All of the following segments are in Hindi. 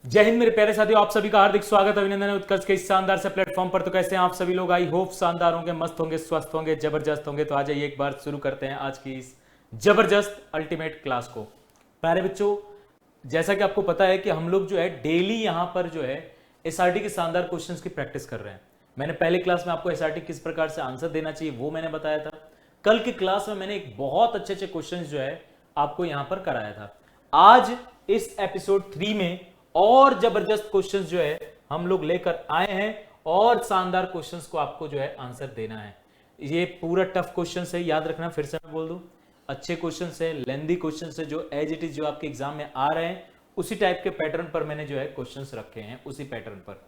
जय हिंद मेरे प्यारे साथियों, आप सभी का हार्दिक स्वागत अभिनंदन है उत्कर्ष के इस शानदार से प्लेटफॉर्म पर। तो कैसे हैं आप सभी लोग? आई होप शानदार होंगे, मस्त होंगे, स्वस्थ होंगे, जबरदस्त होंगे। तो आ जाइए एक बार शुरू करते हैं आज की इस जबरदस्त अल्टीमेट क्लास को। प्यारे बच्चों, जैसा कि आपको पता है कि हम लोग जो है डेली यहाँ पर जो है एसआरटी के शानदार क्वेश्चंस की प्रैक्टिस कर रहे हैं। मैंने पहले क्लास में आपको एसआरटी किस प्रकार से आंसर देना चाहिए वो मैंने बताया था। कल की क्लास में मैंने एक बहुत अच्छे अच्छे क्वेश्चंस जो है आपको यहां पर कराया था। आज इस एपिसोड 3 में और जबरदस्त क्वेश्चंस जो है हम लोग लेकर आए हैं और शानदार क्वेश्चंस को आपको जो है आंसर देना है। ये पूरा टफ क्वेश्चंस है, याद रखना, फिर से मैं बोल दूं, अच्छे क्वेश्चंस है, लेंदी क्वेश्चंस है, जो एज इट इज जो आपके एग्जाम में आ रहे हैं उसी टाइप के पैटर्न पर मैंने जो है क्वेश्चंस रखे हैं, उसी पैटर्न पर।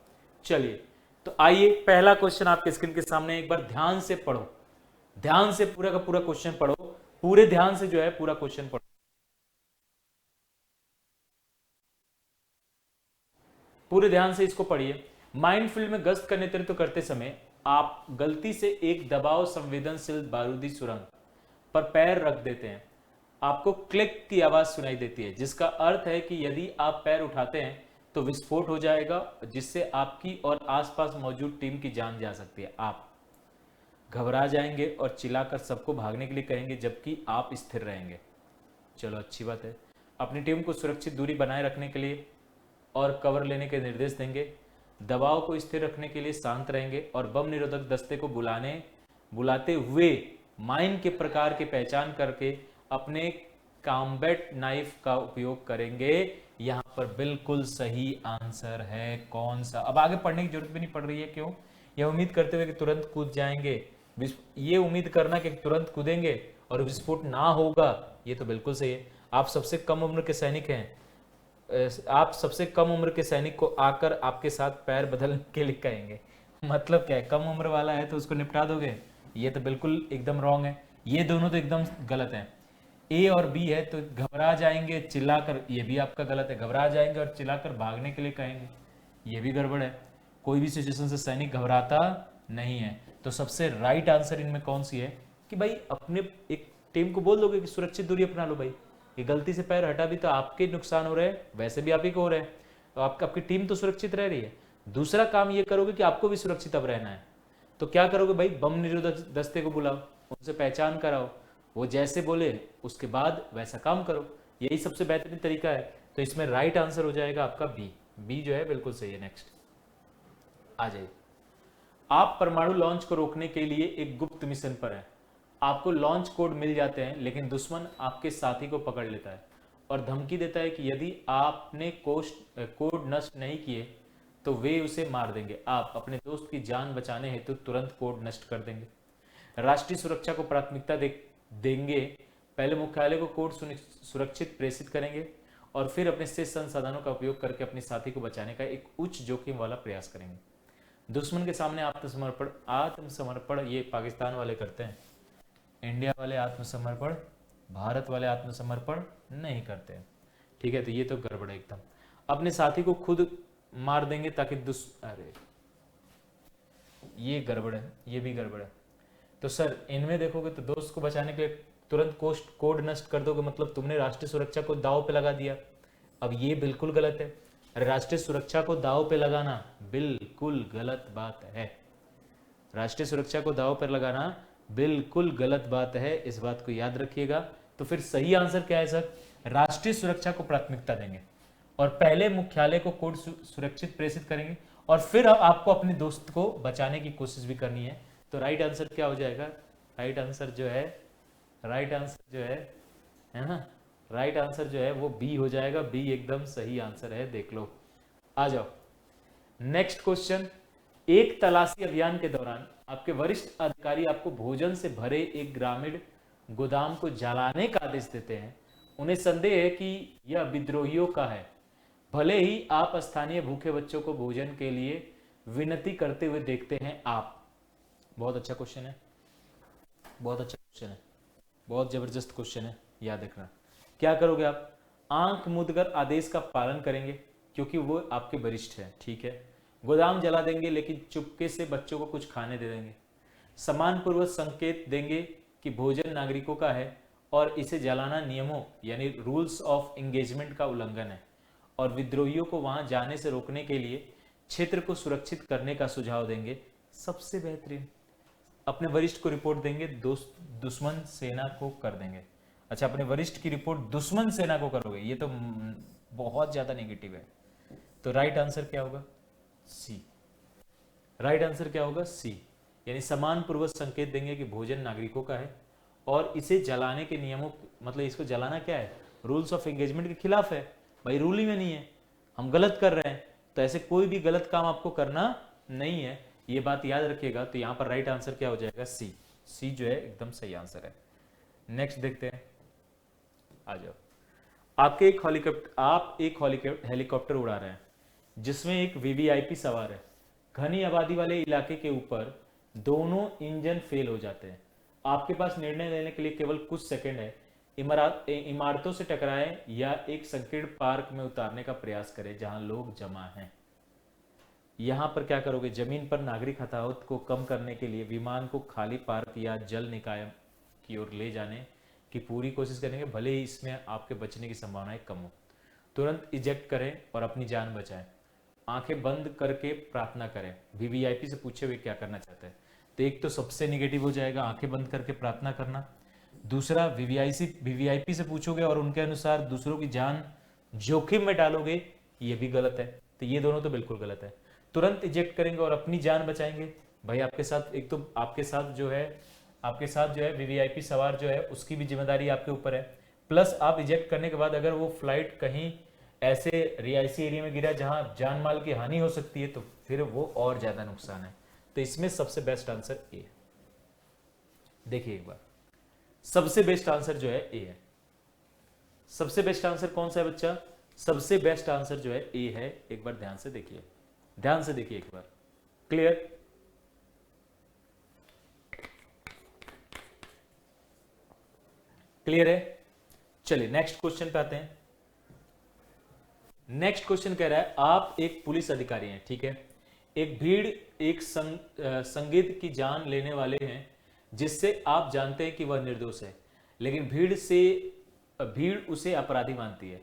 चलिए तो आइए, पहला क्वेश्चन आपके स्क्रीन के सामने, एक बार ध्यान से पढ़ो, ध्यान से पूरा का पूरा क्वेश्चन पढ़ो, पूरे ध्यान से जो है पूरा क्वेश्चन पढ़ो, पूरे ध्यान से इसको पढ़िए। माइनफील्ड में गश्त का नेतृत्व करते समय आप गलती से एक दबाव संवेदनशील बारूदी सुरंग पर पैर रख देते हैं। आपको क्लिक की आवाज सुनाई देती है, जिसका अर्थ है कि यदि आप पैर उठाते हैं तो विस्फोट हो जाएगा, जिससे आपकी और आसपास मौजूद टीम की जान जा सकती है। आप घबरा जाएंगे और चिल्लाकर सबको भागने के लिए कहेंगे, जबकि आप स्थिर रहेंगे। चलो अच्छी बात है। अपनी टीम को सुरक्षित दूरी बनाए रखने के लिए और कवर लेने के निर्देश देंगे। दबाव को स्थिर रखने के लिए शांत रहेंगे और बम निरोधक दस्ते को बुलाते हुए माइन के प्रकार की पहचान करके अपने कॉम्बैट नाइफ का उपयोग करेंगे। यहां पर बिल्कुल सही आंसर है कौन सा? अब आगे पढ़ने की जरूरत भी नहीं पड़ रही है। क्यों? यह उम्मीद करते हुए कि तुरंत कूद जाएंगे, ये उम्मीद करना कि तुरंत कूदेंगे और विस्फोट ना होगा, ये तो बिल्कुल सही है। आप सबसे कम उम्र के सैनिक हैं, आप सबसे कम उम्र के सैनिक को आकर आपके साथ पैर बदलने के लिए कहेंगे। मतलब क्या है? कम उम्र वाला है तो उसको निपटा दोगे? ये तो बिल्कुल एकदम रॉन्ग है। ये दोनों तो एकदम गलत हैं। ए और बी है तो घबरा जाएंगे चिल्लाकर, ये भी आपका गलत है। घबरा जाएंगे और चिल्लाकर भागने के लिए कहेंगे, ये भी गड़बड़ है। कोई भी सिचुएशन से सैनिक घबराता नहीं है। तो सबसे राइट आंसर इनमें कौन सी है कि भाई अपने एक टीम को बोल दोगे कि सुरक्षित दूरी अपना लो। भाई ये गलती से पैर हटा भी तो आपके नुकसान हो रहे हैं, वैसे भी आप ही को हो रहे हैं, तो आपकी टीम तो सुरक्षित रह रही है। दूसरा काम ये करोगे कि आपको भी सुरक्षित अब रहना है, तो क्या करोगे भाई? बम निरोधक दस्ते को बुलाओ, उनसे पहचान कराओ, वो जैसे बोले उसके बाद वैसा काम करो। यही सबसे बेहतरीन तरीका है। तो इसमें राइट आंसर हो जाएगा आपका बी। बी जो है बिल्कुल सही है। नेक्स्ट आ जाइए। आप परमाणु लॉन्च को रोकने के लिए एक गुप्त मिशन पर हैं। आपको लॉन्च कोड मिल जाते हैं, लेकिन दुश्मन आपके साथी को पकड़ लेता है और धमकी देता है कि यदि आपने कोड नष्ट नहीं किए तो वे उसे मार देंगे। आप अपने दोस्त की जान बचाने हेतु तुरंत कोड नष्ट कर देंगे। राष्ट्रीय सुरक्षा को प्राथमिकता देंगे। पहले मुख्यालय को कोड सुरक्षित प्रेषित करेंगे और फिर अपने शेष संसाधनों का उपयोग करके अपने साथी को बचाने का एक उच्च जोखिम वाला प्रयास करेंगे। दुश्मन के सामने आत्मसमर्पण ये पाकिस्तान वाले करते हैं। इंडिया वाले आत्मसमर्पण, भारत वाले आत्मसमर्पण नहीं करते हैं। ठीक है, तो ये तो गड़बड़ है एकदम। अपने साथी को खुद मार देंगे ताकि अरे ये गड़बड़ है, ये भी गड़बड़ है। तो सर इनमें देखोगे तो दोस्त को बचाने के लिए तुरंत कोड नष्ट कर दोगे, मतलब तुमने राष्ट्रीय सुरक्षा को दांव पे लगा दिया। अब ये बिल्कुल गलत है। राष्ट्रीय सुरक्षा को दांव पे लगाना बिल्कुल गलत बात है। राष्ट्रीय सुरक्षा को दांव पर लगाना बिल्कुल गलत बात है, इस बात को याद रखिएगा। तो फिर सही आंसर क्या है सर? राष्ट्रीय सुरक्षा को प्राथमिकता देंगे और पहले मुख्यालय को कोड सुरक्षित प्रेषित करेंगे और फिर आपको अपने दोस्त को बचाने की कोशिश भी करनी है। तो राइट आंसर क्या हो जाएगा? राइट आंसर जो है ना, राइट आंसर जो है वो बी हो जाएगा। बी एकदम सही आंसर है, देख लो। आ जाओ नेक्स्ट क्वेश्चन। एक तलाशी अभियान के दौरान आपके वरिष्ठ अधिकारी आपको भोजन से भरे एक ग्रामीण गोदाम को जलाने का आदेश देते हैं। उन्हें संदेह है कि यह विद्रोहियों का है। भले ही आप स्थानीय भूखे बच्चों को भोजन के लिए विनती करते हुए देखते हैं। आप बहुत अच्छा क्वेश्चन है, बहुत अच्छा क्वेश्चन है, बहुत जबरदस्त क्वेश्चन है, याद रखना। क्या करोगे आप? आंख मूंदकर आदेश का पालन करेंगे क्योंकि वो आपके वरिष्ठ हैं। ठीक है, गोदाम जला देंगे लेकिन चुपके से बच्चों को कुछ खाने दे देंगे। सम्मानपूर्वक संकेत देंगे कि भोजन नागरिकों का है और इसे जलाना नियमों यानी रूल्स ऑफ एंगेजमेंट का उल्लंघन है। और विद्रोहियों को वहां जाने से रोकने के लिए क्षेत्र को सुरक्षित करने का सुझाव देंगे। सबसे बेहतरीन, अपने वरिष्ठ को रिपोर्ट देंगे, दुश्मन सेना को कर देंगे। अच्छा, अपने वरिष्ठ की रिपोर्ट दुश्मन सेना को करोगे, ये तो बहुत ज्यादा नेगेटिव है। तो राइट आंसर क्या होगा? सी। राइट आंसर क्या होगा? सी। यानी समान पूर्वक संकेत देंगे कि भोजन नागरिकों का है और इसे जलाने के नियमों, मतलब इसको जलाना क्या है, रूल्स ऑफ एंगेजमेंट के खिलाफ है भाई, रूल ही में नहीं है, हम गलत कर रहे हैं, तो ऐसे कोई भी गलत काम आपको करना नहीं है, ये बात याद रखिएगा। तो यहां पर राइट आंसर क्या हो जाएगा? सी। सी जो है एकदम सही आंसर है। नेक्स्ट देखते हैं, आ जाओ। आप एक हेलीकॉप्टर उड़ा रहे हैं जिसमें एक वीवीआईपी सवार है। घनी आबादी वाले इलाके के ऊपर दोनों इंजन फेल हो जाते हैं। आपके पास निर्णय लेने के लिए केवल कुछ सेकंड है। इमारतों से टकराएं या एक संकीर्ण पार्क में उतारने का प्रयास करें जहां लोग जमा हैं। यहां पर क्या करोगे? जमीन पर नागरिक हताहत को कम करने के लिए विमान को खाली पार्क या जल निकाय की ओर ले जाने की पूरी कोशिश करेंगे, भले ही इसमें आपके बचने की संभावनाएं कम हो। तुरंत इजेक्ट करें और अपनी जान बचाएं। आंखें बंद करके प्रार्थना करें। वीवीआईपी से पूछे हुए क्या करना चाहते हैं, तो एक तो सबसे निगेटिव हो जाएगा आंखें बंद करके प्रार्थना करना। दूसरा, वीवीआईपी से पूछोगे और उनके अनुसार दूसरों की जान जोखिम में डालोगे, ये भी गलत है। तो ये दोनों तो बिल्कुल गलत है। तुरंत इजेक्ट करेंगे और अपनी जान बचाएंगे, भाई आपके साथ एक तो आपके साथ जो है वीवीआईपी सवार जो है उसकी भी जिम्मेदारी आपके ऊपर है, प्लस आप इजेक्ट करने के बाद अगर वो फ्लाइट कहीं ऐसे रिहायशी एरिया में गिरा जहां जान माल की हानि हो सकती है तो फिर वो और ज्यादा नुकसान है। तो इसमें सबसे बेस्ट आंसर ए है। देखिए एक बार, सबसे बेस्ट आंसर जो है ए है। सबसे बेस्ट आंसर कौन सा है बच्चा? सबसे बेस्ट आंसर जो है ए है। एक बार ध्यान से देखिए, ध्यान से देखिए एक बार। क्लियर? क्लियर है? चलिए नेक्स्ट क्वेश्चन पे आते हैं। नेक्स्ट क्वेश्चन कह रहा है, आप एक पुलिस अधिकारी हैं, ठीक है, एक भीड़ एक संदिग्ध की जान लेने वाले हैं जिससे आप जानते हैं कि वह निर्दोष है, लेकिन भीड़ उसे अपराधी मानती है।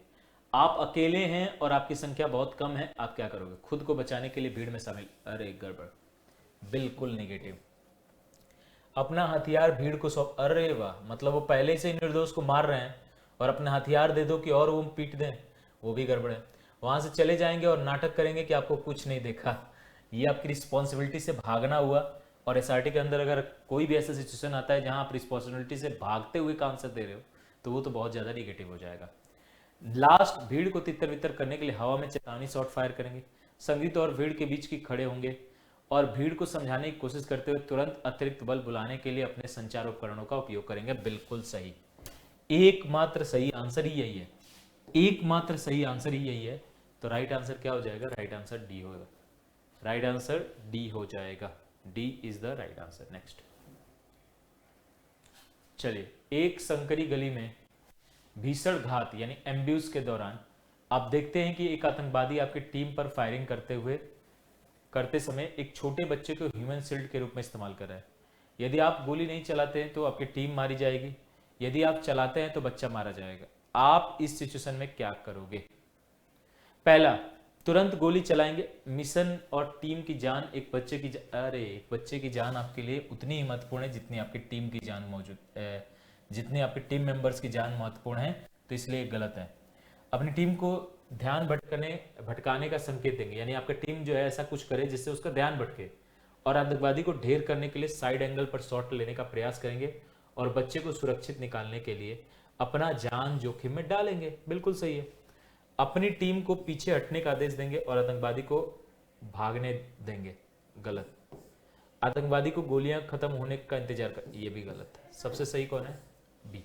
आप अकेले हैं और आपकी संख्या बहुत कम है, आप क्या करोगे? खुद को बचाने के लिए भीड़ में शामिल, अरे गड़बड़, बिल्कुल नेगेटिव। अपना हथियार भीड़ को सौंप, अरे वाह, मतलब वो पहले से ही निर्दोष को मार रहे हैं और अपना हथियार दे दो कि और वो पीट दें, वो भी गड़बड़ है। वहां से चले जाएंगे और नाटक करेंगे कि आपको कुछ नहीं देखा, ये आपकी रिस्पॉन्सिबिलिटी से भागना हुआ। और एसआरटी के अंदर अगर कोई भी ऐसा सिचुएशन आता है जहां आप रिस्पॉन्सिबिलिटी से भागते हुए का आंसर दे रहे हो तो वो तो बहुत ज्यादा निगेटिव हो जाएगा। लास्ट, भीड़ को तितर बितर करने के लिए हवा में चेतावनी शॉट फायर करेंगे। संगीत और भीड़ के बीच की खड़े होंगे और भीड़ को समझाने की कोशिश करते हुए तुरंत अतिरिक्त बल बुलाने के लिए अपने संचार उपकरणों का उपयोग करेंगे। बिल्कुल सही, एकमात्र सही आंसर ही यही है, एकमात्र सही आंसर ही यही है। तो राइट आंसर क्या हो जाएगा? राइट आंसर डी होगा। राइट आंसर डी हो जाएगा, D is the right answer. Next, चलिए, एक संकरी गली में भीषण घात यानी एम्ब्यूज के दौरान आप देखते हैं कि एक आतंकवादी आपकी टीम पर फायरिंग करते समय एक छोटे बच्चे को ह्यूमन शील्ड के रूप में इस्तेमाल कर रहा है। यदि आप गोली नहीं चलाते हैं तो आपकी टीम मारी जाएगी, यदि आप चलाते हैं तो बच्चा मारा जाएगा। आप इस सिचुएशन में क्या करोगे? पहला, तुरंत गोली चलाएंगे। मिशन और टीम की जान, एक बच्चे की जान आपके लिए उतनी ही महत्वपूर्ण है जितनी आपकी टीम की जान जितनी आपके टीम मेंबर्स की जान महत्वपूर्ण है, तो इसलिए गलत है। अपनी टीम को ध्यान भटकाने का संकेत देंगे, यानी आपका टीम जो है ऐसा कुछ करे जिससे उसका ध्यान भटके, और आतंकवादी को ढेर करने के लिए साइड एंगल पर शॉट लेने का प्रयास करेंगे और बच्चे को सुरक्षित निकालने के लिए अपना जान जोखिम में डालेंगे। बिल्कुल सही है। अपनी टीम को पीछे हटने का आदेश देंगे और आतंकवादी को भागने देंगे। गलत। आतंकवादी को गोलियां खत्म होने का इंतजार कर, ये भी गलत है। सबसे सही कौन है? बी।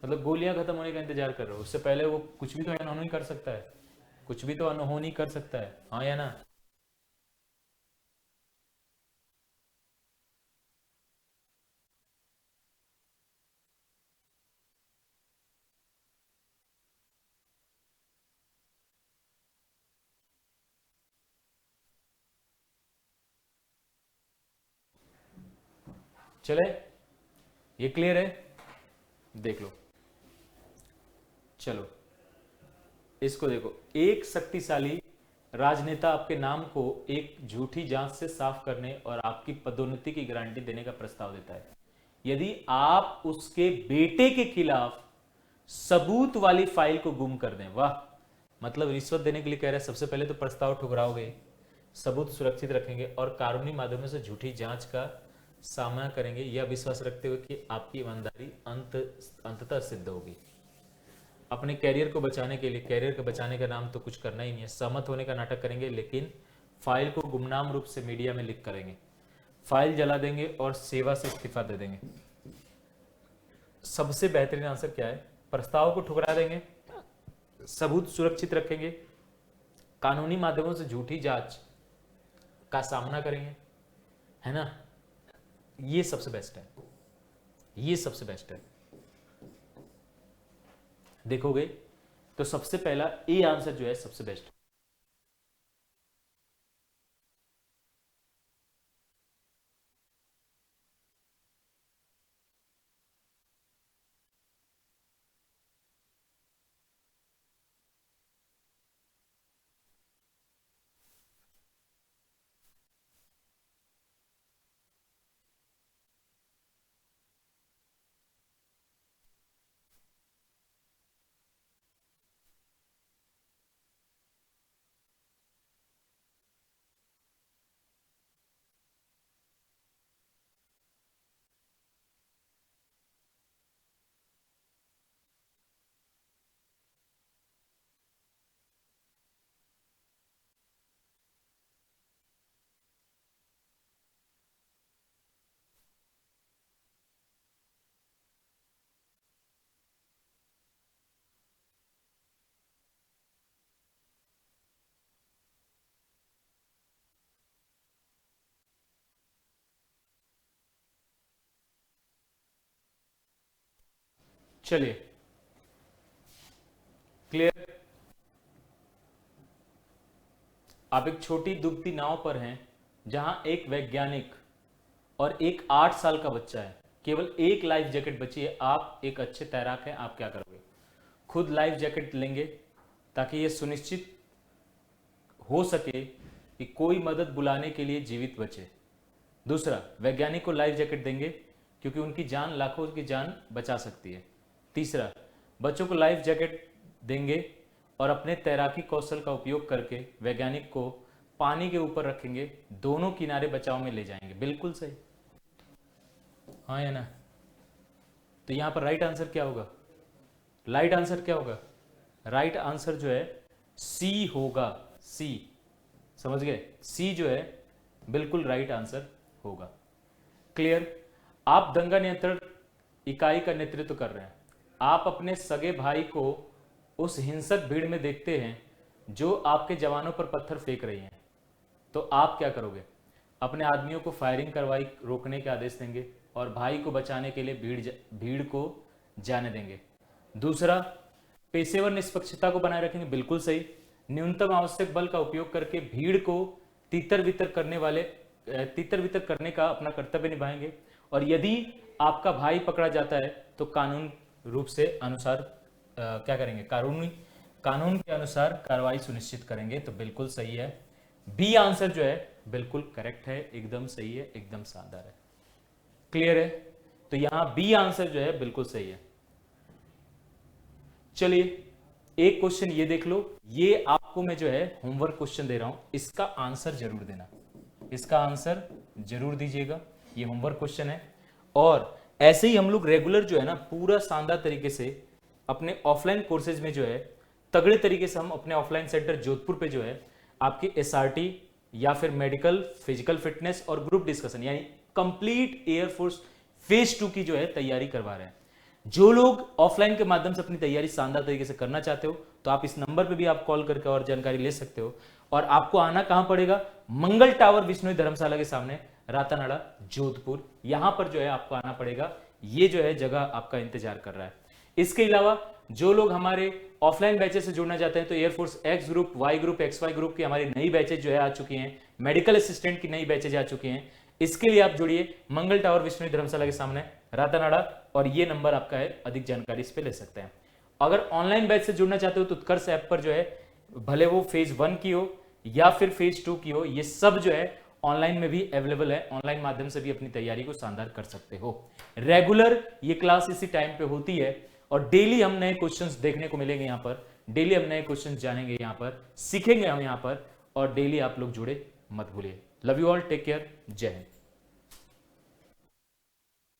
मतलब गोलियां खत्म होने का इंतजार कर रहे हो, उससे पहले वो कुछ भी तो अनहोनी कर सकता है, कुछ भी तो अनहोनी कर सकता है, हाँ या ना? चले, ये क्लियर है? देख लो, चलो इसको देखो, एक शक्तिशाली राजनेता आपके नाम को एक झूठी जांच से साफ करने और आपकी पदोन्नति की गारंटी देने का प्रस्ताव देता है। यदि आप उसके बेटे के खिलाफ सबूत वाली फाइल को गुम कर दें, वाह, मतलब रिश्वत देने के लिए कह रहे हैं, सबसे पहले तो प्रस्ताव ठुकराओगे, सबूत सुरक्षित रखेंगे और कानूनी माध्यमों से झूठी जांच का सामना करेंगे, यह विश्वास रखते हुए कि आपकी ईमानदारी अंततः सिद्ध होगी। अपने कैरियर को बचाने के लिए, कैरियर को बचाने का नाम तो कुछ करना ही नहीं है, सहमत होने का नाटक करेंगे, लेकिन फाइल को गुमनाम रूप से मीडिया में लीक करेंगे, फाइल जला देंगे और सेवा से इस्तीफा दे देंगे। सबसे बेहतरीन आंसर क्या है? प्रस्ताव को ठुकरा देंगे, सबूत सुरक्षित रखेंगे, कानूनी माध्यमों से झूठी जांच का सामना करेंगे, है ना? ये सबसे बेस्ट है, ये सबसे बेस्ट है। देखोगे तो सबसे पहला ए आंसर जो है सबसे बेस्ट। चलिए, क्लियर? आप एक छोटी डूबती नाव पर हैं जहां एक वैज्ञानिक और एक 8 साल का बच्चा है, केवल एक लाइफ जैकेट बची है। आप एक अच्छे तैराक हैं, आप क्या करोगे? खुद लाइफ जैकेट लेंगे ताकि यह सुनिश्चित हो सके कि कोई मदद बुलाने के लिए जीवित बचे। दूसरा, वैज्ञानिक को लाइफ जैकेट देंगे क्योंकि उनकी जान लाखों की जान बचा सकती है। तीसरा, बच्चों को लाइफ जैकेट देंगे और अपने तैराकी कौशल का उपयोग करके वैज्ञानिक को पानी के ऊपर रखेंगे, दोनों किनारे बचाव में ले जाएंगे। बिल्कुल सही, हाँ या ना? तो यहां पर राइट आंसर क्या होगा? राइट आंसर क्या होगा? राइट आंसर जो है सी होगा, सी। समझ गए? सी जो है बिल्कुल राइट आंसर होगा। क्लियर? आप दंगा नियंत्रण इकाई का नेतृत्व कर रहे हैं। आप अपने सगे भाई को उस हिंसक भीड़ में देखते हैं जो आपके जवानों पर पत्थर फेंक रही हैं, तो आप क्या करोगे? अपने आदमियों को फायरिंग करवाई रोकने के आदेश देंगे और भाई को बचाने के लिए भीड़ को जाने देंगे। दूसरा, पेशेवर निष्पक्षता को बनाए रखेंगे। बिल्कुल सही। न्यूनतम आवश्यक बल का उपयोग करके भीड़ को तितर बितर करने का अपना कर्तव्य निभाएंगे और यदि आपका भाई पकड़ा जाता है तो कानून रूप से अनुसार क्या करेंगे? कानून के अनुसार कार्रवाई सुनिश्चित करेंगे। तो बिल्कुल सही है, बी आंसर जो है बिल्कुल करेक्ट है, एकदम सही है, एकदम शानदार है। क्लियर है? तो यहां बी आंसर जो है बिल्कुल सही है। चलिए, एक क्वेश्चन ये देख लो, ये आपको मैं जो है होमवर्क क्वेश्चन दे रहा हूं, इसका आंसर जरूर देना, इसका आंसर जरूर दीजिएगा। ये होमवर्क क्वेश्चन है और ऐसे ही हम लोग रेगुलर जो है ना पूरा शानदार तरीके से अपने ऑफलाइन कोर्सेज में जो है तगड़े तरीके से हम अपने ऑफलाइन सेंटर जोधपुर पे जो है आपके एसआरटी या फिर मेडिकल, फिजिकल फिटनेस और ग्रुप डिस्कशन यानी कंप्लीट एयरफोर्स फेज 2 की जो है तैयारी करवा रहे हैं। जो लोग ऑफलाइन के माध्यम से अपनी तैयारी शानदार तरीके से करना चाहते हो तो आप इस नंबर पे भी आप कॉल करके और जानकारी ले सकते हो। और आपको आना कहां पड़ेगा? मंगल टावर विष्णु धर्मशाला के सामने, रातानाड़ा, जोधपुर। यहां पर जो है आपको आना पड़ेगा, ये जो है जगह आपका इंतजार कर रहा है। इसके अलावा जो लोग हमारे ऑफलाइन बैचेस से जुड़ना चाहते हैं तो air force X group, Y group, XY group की हमारी नई बैचेज जो है आ चुकी हैं, मेडिकल असिस्टेंट की नई बैचेज आ चुकी हैं। इसके लिए आप जुड़िए मंगल टावर विष्णु धर्मशाला के सामने, रातानाड़ा, और ये नंबर आपका है, अधिक जानकारी इस पे ले सकते हैं। अगर ऑनलाइन बैच से जुड़ना चाहते हो तो उत्कर्ष ऐप पर जो है, भले वो फेज 1 की हो या फिर फेज 2 की हो, ये सब जो है ऑनलाइन में भी अवेलेबल है। ऑनलाइन माध्यम से भी अपनी तैयारी को शानदार कर सकते हो। रेगुलर ये क्लास इसी टाइम पे होती है और डेली हम नए क्वेश्चंस देखने को मिलेंगे यहाँ पर, डेली हम नए क्वेश्चंस जानेंगे यहाँ पर, सीखेंगे हम यहाँ पर, और डेली आप लोग जुड़े मत भूलिए। Love you all, take care, जय हिंद।